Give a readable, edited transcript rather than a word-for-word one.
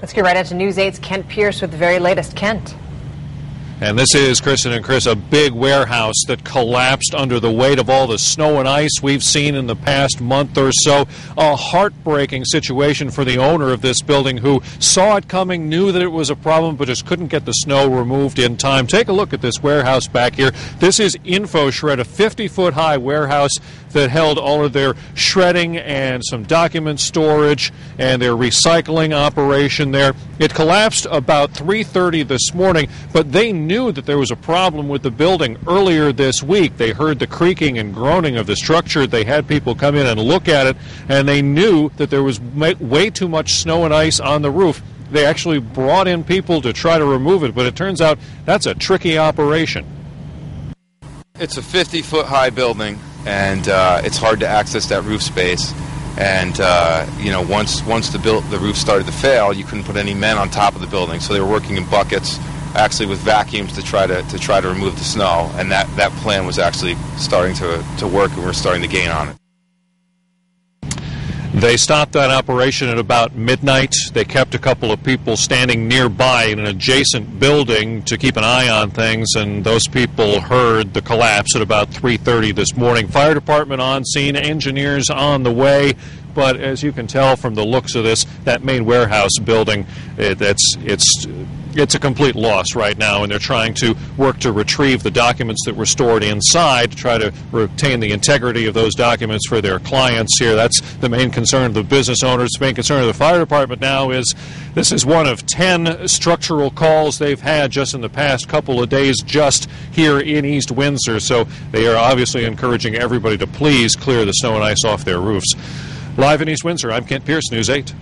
Let's get right into News 8's Kent Pierce with the very latest. Kent. And this is, Kristen and Chris, a big warehouse that collapsed under the weight of all the snow and ice we've seen in the past month or so. A heartbreaking situation for the owner of this building who saw it coming, knew that it was a problem, but just couldn't get the snow removed in time. Take a look at this warehouse back here. This is InfoShred, a 50-foot high warehouse that held all of their shredding and some document storage and their recycling operation there. It collapsed about 3:30 this morning, but they knew that there was a problem with the building earlier this week. They heard the creaking and groaning of the structure. They had people come in and look at it, and they knew that there was way too much snow and ice on the roof. They actually brought in people to try to remove it, but it turns out that's a tricky operation. It's a 50-foot high building, and it's hard to access that roof space. And once the roof started to fail, you couldn't put any men on top of the building, so they were working in buckets, actually with vacuums to try to remove the snow. And that plan was actually starting to work, and we're starting to gain on it. They stopped that operation at about midnight. They kept a couple of people standing nearby in an adjacent building to keep an eye on things, and those people heard the collapse at about 3:30 this morning. Fire department on scene, engineers on the way, but as you can tell from the looks of this, that main warehouse building, it's a complete loss right now, and they're trying to work to retrieve the documents that were stored inside to try to retain the integrity of those documents for their clients here. That's the main concern of the business owners. The main concern of the fire department now is this is one of 10 structural calls they've had just in the past couple of days just here in East Windsor. So they are obviously encouraging everybody to please clear the snow and ice off their roofs. Live in East Windsor, I'm Kent Pierce, News 8.